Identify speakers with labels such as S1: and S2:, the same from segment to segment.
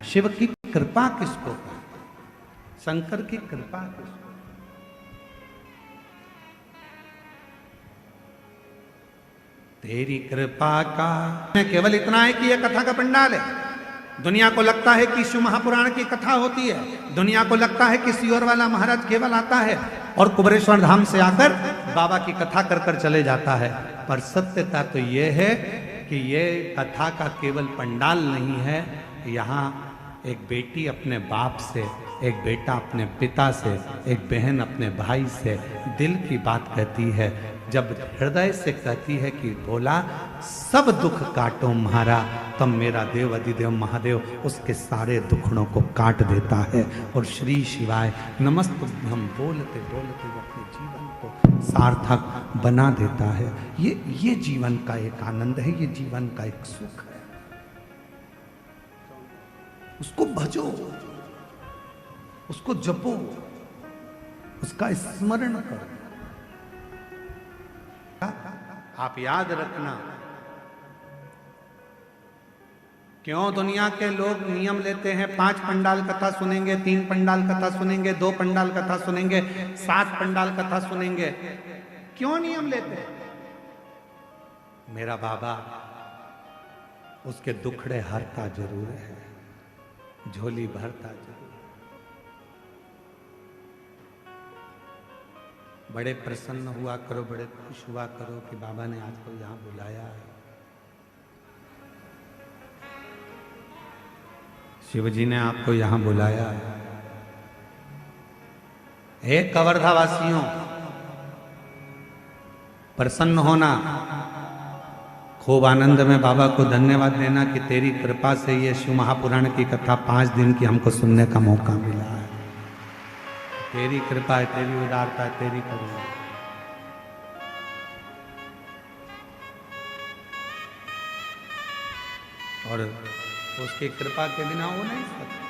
S1: शिव की कृपा किसको कहते, शंकर की कृपा किसको? तेरी कृपा का केवल इतना है कि यह कथा का पंडाल है। दुनिया को लगता है कि शिव महापुराण की कथा होती है, दुनिया को लगता है कि सियोर वाला महाराज केवल आता है और कुबरेश्वर धाम से आकर बाबा की कथा कर कर चले जाता है। पर सत्यता तो यह है कि यह कथा का केवल पंडाल नहीं है। यहाँ एक बेटी अपने बाप से, एक बेटा अपने पिता से, एक बहन अपने भाई से दिल की बात कहती है। जब हृदय से कहती है कि भोला सब दुख काटो म्हारा, तब मेरा देव अधिदेव महादेव उसके सारे दुखड़ों को काट देता है और श्री शिवाय नमस्तुभ्यं बोलते बोलते वो अपने जीवन को सार्थक बना देता है। ये जीवन का एक आनंद है, ये जीवन का एक सुख है। उसको भजो, उसको जपो, उसका स्मरण करो। आप याद रखना, क्यों दुनिया के लोग नियम लेते हैं 5 पंडाल कथा सुनेंगे, 3 पंडाल कथा सुनेंगे, 2 पंडाल कथा सुनेंगे, 7 पंडाल कथा सुनेंगे? क्यों नियम लेते हैं? मेरा बाबा उसके दुखड़े हरता जरूर है, झोली भरता जरूर। बड़े प्रसन्न हुआ करो, बड़े खुश हुआ करो कि बाबा ने आज को यहां बुलाया है। शिव जी ने आपको यहां बुलाया है। हे कवर्धा वासियों, प्रसन्न होना, खूब आनंद में बाबा को धन्यवाद देना कि तेरी कृपा से ये शिव महापुराण की कथा 5 दिन की हमको सुनने का मौका मिला है। तेरी कृपा है, तेरी उदारता है, तेरी करुणा। और उसकी कृपा के बिना हो नहीं सकता।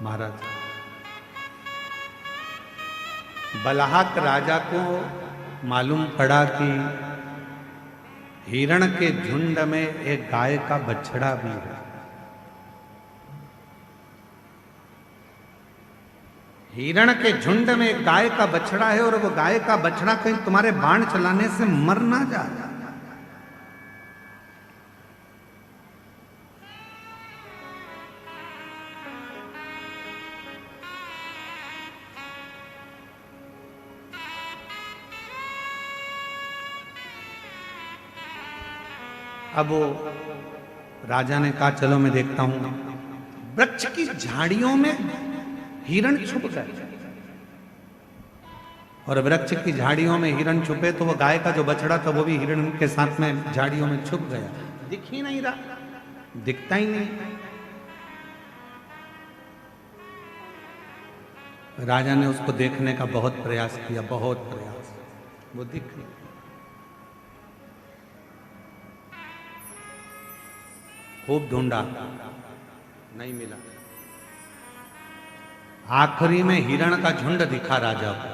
S1: महाराज बलहाक राजा को मालूम पड़ा कि हिरण के झुंड में एक गाय का बछड़ा भी है। हिरण के झुंड में एक गाय का बछड़ा है और वो गाय का बछड़ा कहीं तुम्हारे बाण चलाने से मर ना जाए। अब वो राजा ने कहा चलो मैं देखता हूं। वृक्ष की झाड़ियों में हिरण छुप गए और वृक्ष की झाड़ियों में हिरण छुपे तो वो गाय का जो बछड़ा था वो भी हिरण के साथ में झाड़ियों में छुप गया। दिख ही नहीं रहा, दिखता ही नहीं। राजा ने उसको देखने का बहुत प्रयास किया, बहुत प्रयास, वो दिख नहीं। खूब ढूंढा, नहीं मिला। आखिरी में हिरण का झुंड दिखा राजा को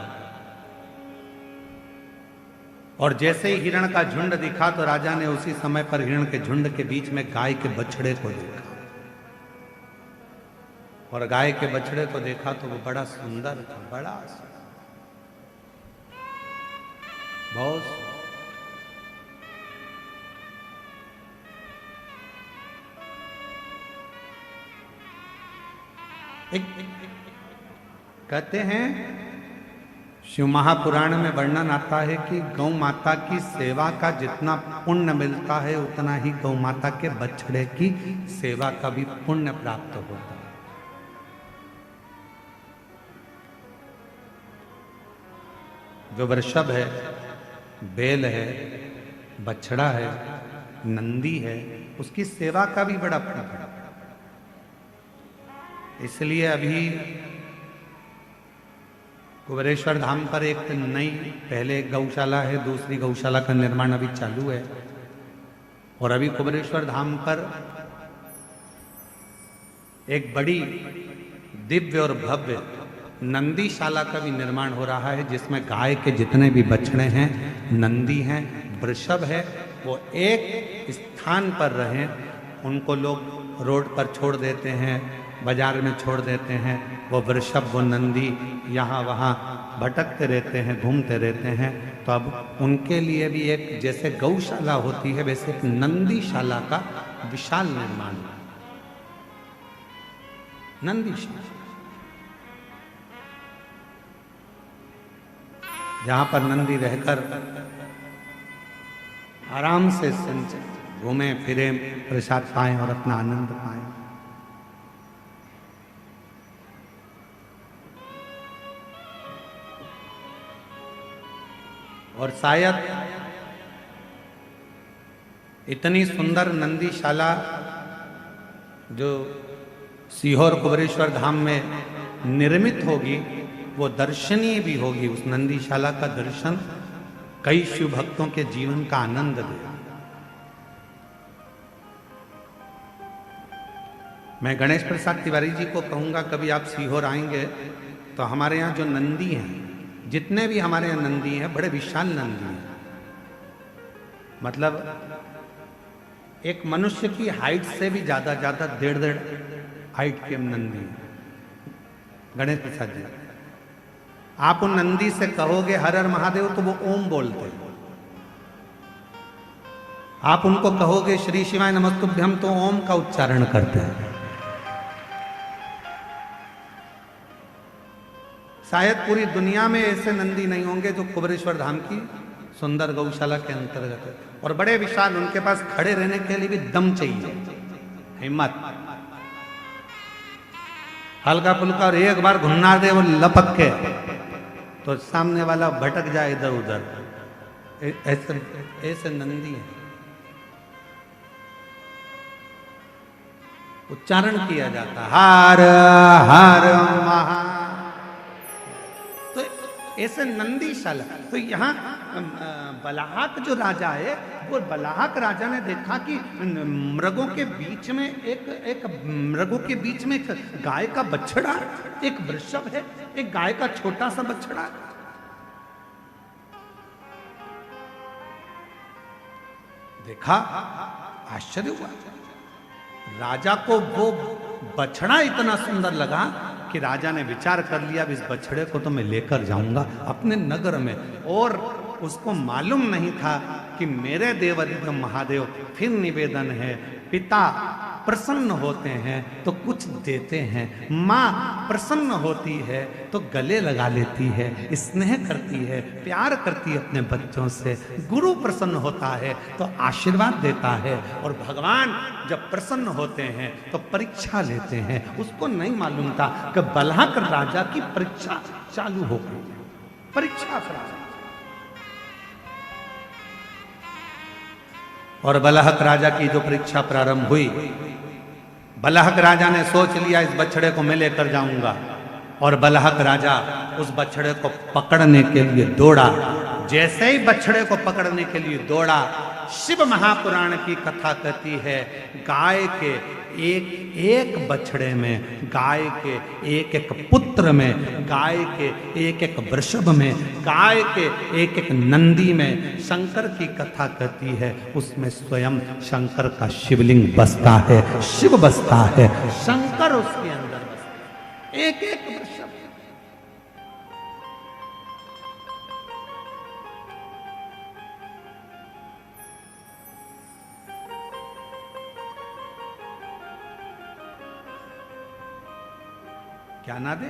S1: और जैसे ही हिरण का झुंड दिखा तो राजा ने उसी समय पर हिरण के झुंड के बीच में गाय के बछड़े को देखा। और गाय के बछड़े को देखा तो वो बड़ा सुंदर था, बड़ा सुंदर, बहुत। कहते हैं शिव महापुराण में वर्णन आता है कि गौ माता की सेवा का जितना पुण्य मिलता है उतना ही गौ माता के बछड़े की सेवा का भी पुण्य प्राप्त होता है। जो वृषभ है, बैल है, बछड़ा है, नंदी है, उसकी सेवा का भी बड़ा पुण्य है। इसलिए अभी कुबरेश्वर धाम पर एक नई, पहले एक गौशाला है, दूसरी गौशाला का निर्माण अभी चालू है और अभी कुबरेश्वर धाम पर एक बड़ी दिव्य और भव्य नंदीशाला का भी निर्माण हो रहा है, जिसमें गाय के जितने भी बछड़े हैं, नंदी हैं, वृषभ है, वो एक स्थान पर रहें उनको लोग रोड पर छोड़ देते हैं, बाजार में छोड़ देते हैं। वो वृषभ, वो नंदी यहाँ वहाँ भटकते रहते हैं, घूमते रहते हैं। तो अब उनके लिए भी एक जैसे गौशाला होती है वैसे एक नंदीशाला का विशाल निर्माण, नंदीशाला, जहां पर नंदी रहकर आराम से घूमे फिरे, प्रसाद पाएं और अपना आनंद पाएं। और शायद इतनी सुंदर नंदीशाला जो सीहोर कुबेरेश्वर धाम में निर्मित होगी वो दर्शनीय भी होगी। उस नंदीशाला का दर्शन कई शिव भक्तों के जीवन का आनंद दे। मैं गणेश प्रसाद तिवारी जी को कहूंगा कभी आप सीहोर आएंगे तो हमारे यहाँ जो नंदी हैं, जितने भी हमारे यहाँ नंदी हैं, बड़े विशाल नंदी हैं। मतलब एक मनुष्य की हाइट से भी ज्यादा 1.5 हाइट के नंदी हैं। गणेश प्रसाद जी, आप उन नंदी से कहोगे हर हर महादेव तो वो ओम बोलते हैं। आप उनको कहोगे श्री शिवाय नमस्तुभ्यम तो ओम का उच्चारण करते हैं। शायद पूरी दुनिया में ऐसे नंदी नहीं होंगे जो कुबेरेश्वर धाम की सुंदर गौशाला के अंतर्गत है। और बड़े विशाल, उनके पास खड़े रहने के लिए भी दम चाहिए, हिम्मत। हल्का फुल्का और एक बार घुन्ना दे वो लपक के तो सामने वाला भटक जाए इधर उधर। ऐसे ऐसे नंदी है। उच्चारण किया जाता हर हर महा, तो ऐसे नंदीशाला। तो यहाँ बलाहक जो राजा है, वो बलाहक राजा ने देखा कि मृगों के बीच में एक मृगों के बीच में एक गाय का बछड़ा, एक वृषभ है, एक गाय का छोटा सा बछड़ा। देखा, आश्चर्य हुआ। राजा को वो बछड़ा इतना सुंदर लगा कि राजा ने विचार कर लिया इस बछड़े को तो मैं लेकर जाऊंगा अपने नगर में। और उसको मालूम नहीं था कि मेरे देवादिदेव महादेव फिर निवेदन है, पिता प्रसन्न होते हैं तो कुछ देते हैं, माँ प्रसन्न होती है तो गले लगा लेती है, स्नेह करती है, प्यार करती है अपने बच्चों से, गुरु प्रसन्न होता है तो आशीर्वाद देता है, और भगवान जब प्रसन्न होते हैं तो परीक्षा लेते हैं। उसको नहीं मालूम था कि बलाहक राजा की परीक्षा चालू हो गई। परीक्षा प्रारंभ, और बलाहक राजा की जो परीक्षा प्रारंभ हुई, बलाहक राजा ने सोच लिया इस बछड़े को मैं लेकर जाऊंगा। और बलाहक राजा उस बछड़े को पकड़ने के लिए दौड़ा। जैसे ही बछड़े को पकड़ने के लिए दौड़ा, शिव महापुराण की कथा कहती है गाय के एक एक बछड़े में, गाय के एक एक पुत्र में, गाय के एक एक वृषभ में, गाय के एक एक नंदी में शंकर की कथा कहती है। उसमें स्वयं शंकर का शिवलिंग बसता है, शिव बसता है, शंकर उसके अंदर बसता है, एक एक वृषभ। क्या ना दे?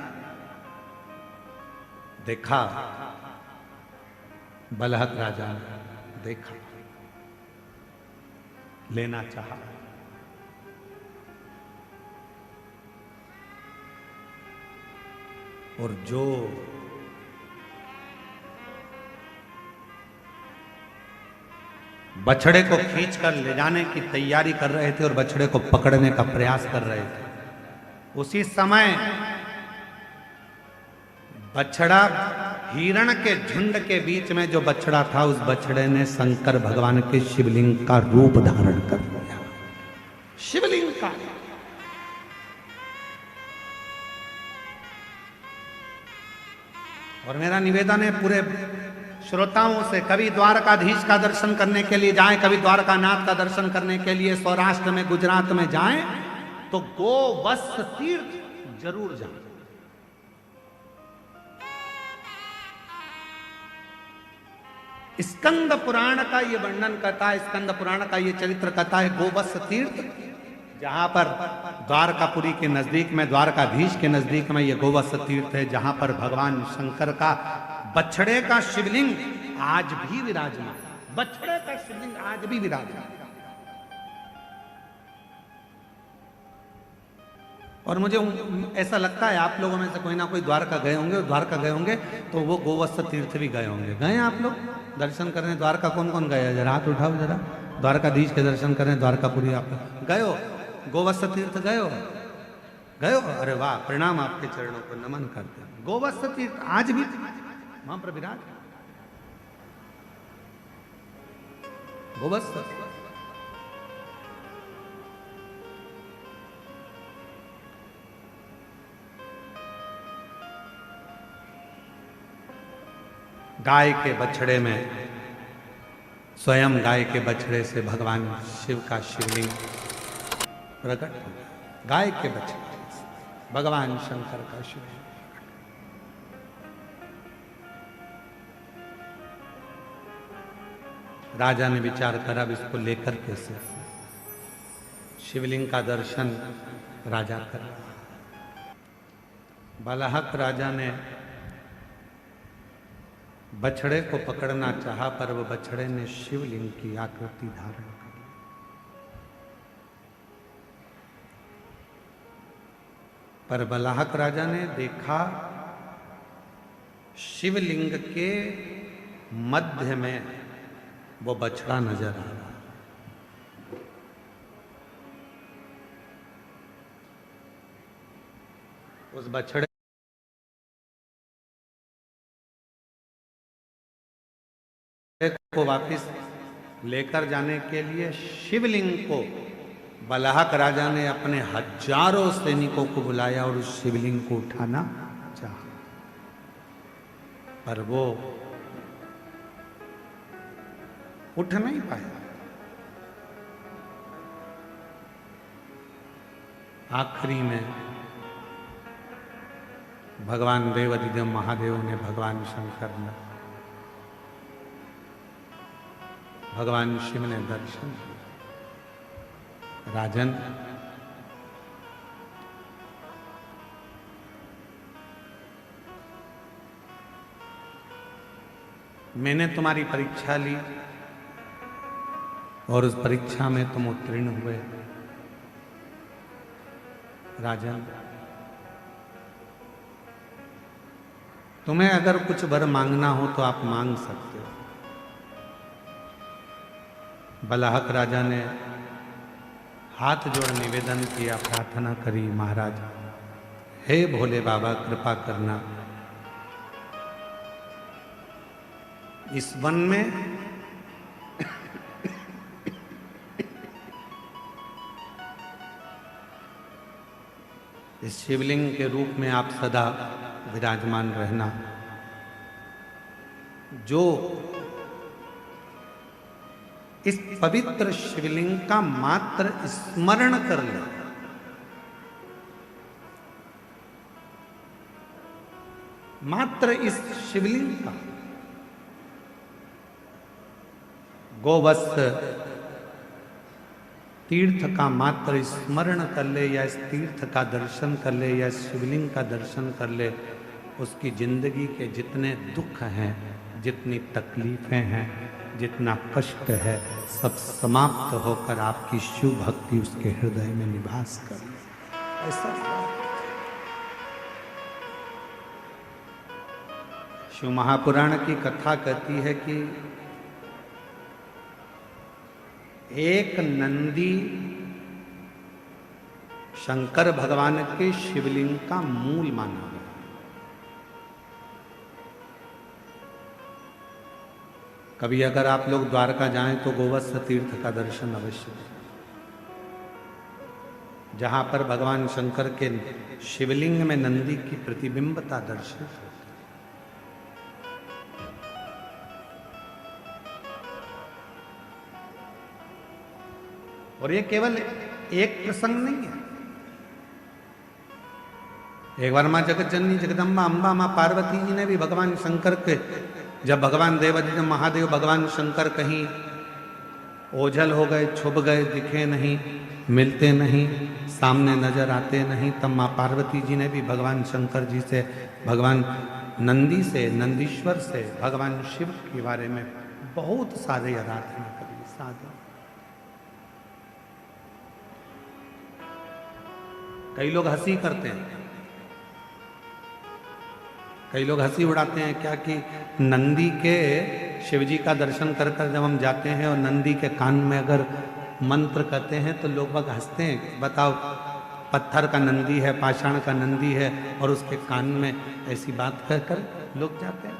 S1: देखा, बलाहक राजा ने देखा, लेना चाहा। और जो बछड़े को खींचकर ले जाने की तैयारी कर रहे थे और बछड़े को पकड़ने का प्रयास कर रहे थे, उसी समय बछड़ा, हिरण के झुंड के बीच में जो बछड़ा था, उस बछड़े ने शंकर भगवान के शिवलिंग का रूप धारण कर लिया। शिवलिंग का। और मेरा निवेदन है पूरे श्रोताओं से कभी द्वारकाधीश का दर्शन करने के लिए जाएं, कभी द्वारकानाथ का दर्शन करने के लिए सौराष्ट्र में, गुजरात में जाएं, तो गोवत्स तीर्थ जरूर जाएं। स्कंद पुराण का ये वर्णन करता है, स्कंद पुराण का ये चरित्र कहता है गोवत्स तीर्थ, जहां पर द्वारकापुरी के नजदीक में, द्वारकाधीश के नजदीक में ये गोवत्स तीर्थ है, जहां पर भगवान शंकर का बछड़े का शिवलिंग आज भी विराजमान, बछड़े का शिवलिंग आज भी विराजमान। और मुझे ऐसा लगता है आप लोगों में से कोई ना कोई द्वारका गए होंगे, द्वारका गए होंगे तो वो गोवत्स तीर्थ भी गए होंगे। गए आप लोग दर्शन करने द्वारका? कौन कौन गए? जरा हाथ उठाओ जरा। द्वारकाधीश के दर्शन करने द्वारकापुरी आप गए हो? गोवत्स तीर्थ गए हो? गए हो? अरे वाह, प्रणाम, आपके चरणों को नमन करते हैं। गोवत्स तीर्थ आज भी वहां पर विराज गोवत्स। गाय के बछड़े में, स्वयं गाय के बछड़े से भगवान शिव का शिवलिंग प्रकट हो गया। गाय के बछड़े से भगवान शंकर का शिवलिंग। राजा ने विचार करा अब इसको लेकर कैसे शिवलिंग का दर्शन राजा कर। बालाहक राजा ने बछड़े को पकड़ना चाहा, पर वह बछड़े ने शिवलिंग की आकृति धारण कर ली। पर बालाहक राजा ने देखा शिवलिंग के मध्य में वो बछड़ा नजर आ रहा। उस बछड़े को वापस लेकर जाने के लिए शिवलिंग को बालाहक राजा ने अपने हजारों सैनिकों को बुलाया और उस शिवलिंग को उठाना चाहा, पर वो उठ नहीं पाया। आखिरी में भगवान देवाधिदेव महादेव ने, भगवान शंकर ने, भगवान शिव ने दर्शन किया। राजन, मैंने तुम्हारी परीक्षा ली और उस परीक्षा में तुम उत्तीर्ण हुए। राजन, तुम्हें अगर कुछ वर मांगना हो तो आप मांग सकते हो। बालाहक राजा ने हाथ जोड़ निवेदन किया, प्रार्थना करी, महाराज हे भोले बाबा कृपा करना, इस वन में इस शिवलिंग के रूप में आप सदा विराजमान रहना। जो इस पवित्र शिवलिंग का मात्र स्मरण कर ले, मात्र इस शिवलिंग का गोवत्स तीर्थ का मात्र स्मरण कर ले, या इस तीर्थ का दर्शन कर ले, या इस शिवलिंग का दर्शन कर ले, उसकी जिंदगी के जितने दुख हैं, जितनी तकलीफें हैं, जितना कष्ट है, सब समाप्त होकर आपकी शिव भक्ति उसके हृदय में निवास कर। ऐसा शिव महापुराण की कथा कहती है कि एक नंदी शंकर भगवान के शिवलिंग का मूल माना गया। कभी अगर आप लोग द्वारका जाएं तो गोवत्स तीर्थ का दर्शन अवश्य करें, जहां पर भगवान शंकर के शिवलिंग में नंदी की प्रतिबिंबता दर्शित होती। और ये केवल एक प्रसंग नहीं है। एक बार माँ जगत जननी जगदम्बा अम्बा माँ पार्वती जी ने भी भगवान शंकर के, जब भगवान देवादिदेव महादेव भगवान शंकर कहीं ओझल हो गए, छुप गए, दिखे नहीं, मिलते नहीं, सामने नजर आते नहीं, तब माँ पार्वती जी ने भी भगवान शंकर जी से, भगवान नंदी से, नंदीश्वर से, भगवान शिव के बारे में बहुत सारे आराधना करी। साधु कई लोग हंसी करते हैं, कई लोग हंसी उड़ाते हैं क्या कि नंदी के शिव जी का दर्शन कर कर जब हम जाते हैं और नंदी के कान में अगर मंत्र कहते हैं तो लोग बाग हंसते हैं। बताओ, पत्थर का नंदी है, पाषाण का नंदी है, और उसके कान में ऐसी बात कहकर लोग जाते हैं।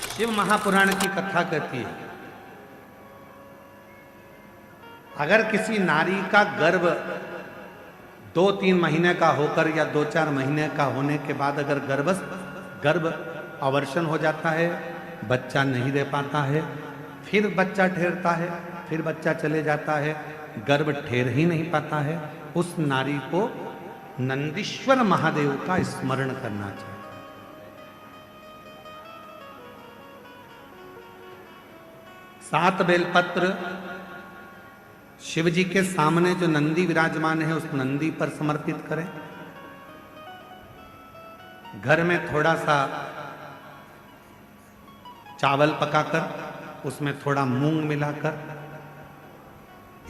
S1: शिव महापुराण की कथा कहती है, अगर किसी नारी का गर्भ 2-3 महीने का होकर या 2-4 महीने का होने के बाद अगर गर्भ अवर्षण हो जाता है, बच्चा नहीं दे पाता है, फिर बच्चा ठहरता है, फिर बच्चा चले जाता है, गर्भ ठहर ही नहीं पाता है, उस नारी को नंदीश्वर महादेव का स्मरण करना चाहिए। सात बेलपत्र शिव जी के सामने जो नंदी विराजमान है उस नंदी पर समर्पित करें। घर में थोड़ा सा चावल पकाकर उसमें थोड़ा मूंग मिलाकर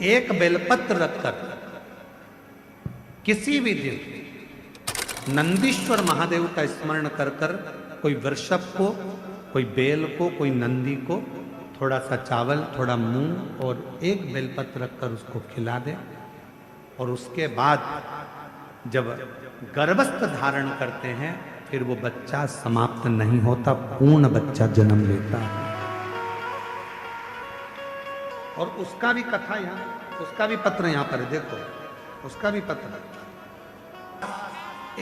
S1: एक बेलपत्र रखकर किसी भी दिन नंदीश्वर महादेव का स्मरण कर कर कोई वृषभ को, कोई बेल को, कोई नंदी को थोड़ा सा चावल, थोड़ा मूंग और एक बेलपत्र रखकर उसको खिला दे, और उसके बाद जब गर्भस्थ धारण करते हैं फिर वो बच्चा समाप्त नहीं होता, पूर्ण बच्चा जन्म लेता है। और उसका भी कथा यहाँ, उसका भी पत्र यहाँ पर है, देखो उसका भी पत्र।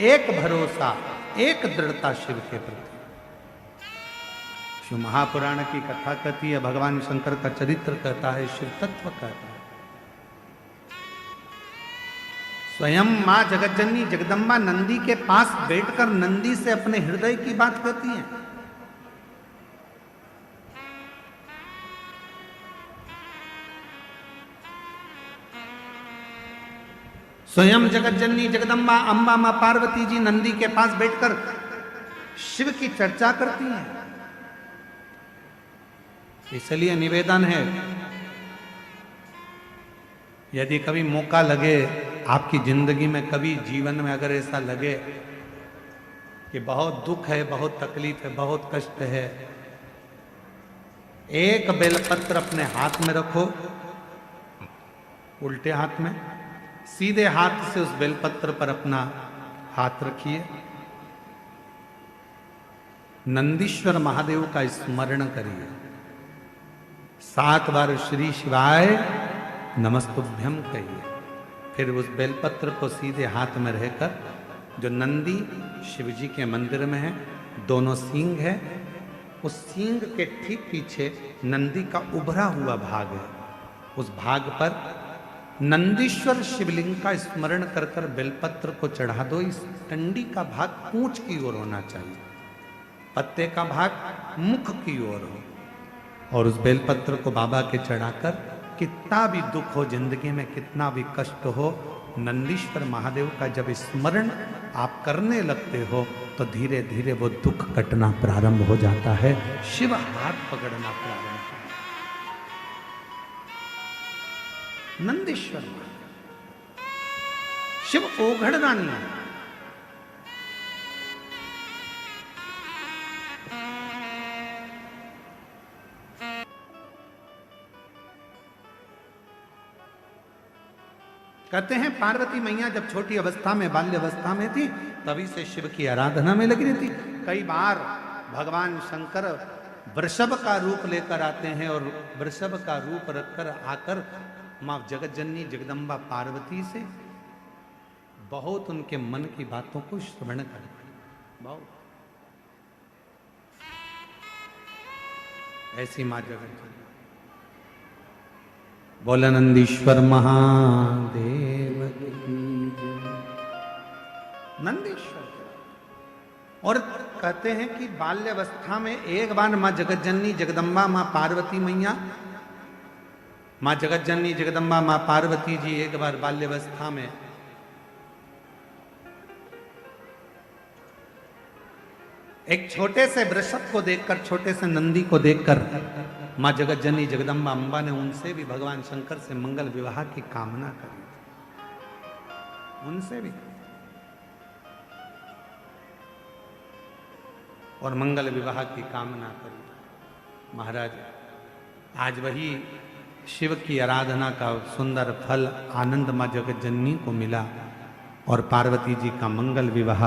S1: एक भरोसा, एक दृढ़ता शिव के प्रति। शिव महापुराण की कथा कहती है, भगवान शंकर का चरित्र कहता है, शिव तत्व कहता है। स्वयं मां जगतजननी जगदम्बा नंदी के पास बैठकर नंदी से अपने हृदय की बात कहती हैं। स्वयं जगतजननी जगदम्बा अम्बा मां पार्वती जी नंदी के पास बैठकर शिव की चर्चा करती हैं। इसलिए निवेदन है, यदि कभी मौका लगे आपकी जिंदगी में, कभी जीवन में अगर ऐसा लगे कि बहुत दुख है, बहुत तकलीफ है, बहुत कष्ट है, एक बेलपत्र अपने हाथ में रखो, उल्टे हाथ में, सीधे हाथ से उस बेलपत्र पर अपना हाथ रखिए, नंदीश्वर महादेव का स्मरण करिए, 7 बार श्री शिवाय नमस्तुभ्यम कहिए, फिर उस बेलपत्र को सीधे हाथ में रहकर, जो नंदी शिव जी के मंदिर में है, दोनों सींग है, उस सींग के ठीक पीछे नंदी का उभरा हुआ भाग है, उस भाग पर नंदीश्वर शिवलिंग का स्मरण कर कर बेलपत्र को चढ़ा दो। इस टंडी का भाग पूंछ की ओर होना चाहिए, पत्ते का भाग मुख की ओर हो, और उस बेलपत्र को बाबा के चढ़ाकर, कितना भी दुख हो जिंदगी में, कितना भी कष्ट हो, नंदीश्वर महादेव का जब स्मरण आप करने लगते हो तो धीरे धीरे वो दुख कटना प्रारंभ हो जाता है, शिव हाथ पकड़ना प्रारंभ होता है। नंदीश्वर शिव ओघड़दानी है। कहते हैं पार्वती मैया जब छोटी अवस्था में, बाल्य अवस्था में थी, तभी से शिव की आराधना में लगी रहती। कई बार भगवान शंकर वृषभ का रूप लेकर आते हैं और वृषभ का रूप रखकर आकर मां जगतजननी जगदम्बा पार्वती से बहुत उनके मन की बातों को श्रवण करते हैं। बहुत ऐसी माँ जगत जननी। बोला नंदीश्वर महादेव की जय। नंदीश्वर। और कहते हैं कि बाल्यावस्था में एक बार माँ जगत जननी जगदम्बा माँ पार्वती मैया, माँ जगत जननी जगदम्बा माँ पार्वती जी एक बार बाल्यावस्था में एक छोटे से वृषभ को देखकर, छोटे से नंदी को देखकर माँ जगत जननी जगदम्बा अम्बा ने उनसे भी भगवान शंकर से मंगल विवाह की कामना करी, उनसे भी, और मंगल विवाह की कामना करी। महाराज आज वही शिव की आराधना का सुंदर फल आनंद माँ जगत जननी को मिला और पार्वती जी का मंगल विवाह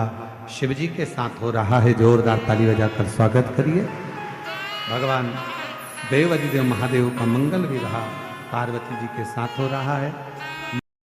S1: शिव जी के साथ हो रहा है। जोरदार ताली बजाकर स्वागत करिए। भगवान देव महादेव का मंगल विवाह पार्वती जी के साथ हो रहा है।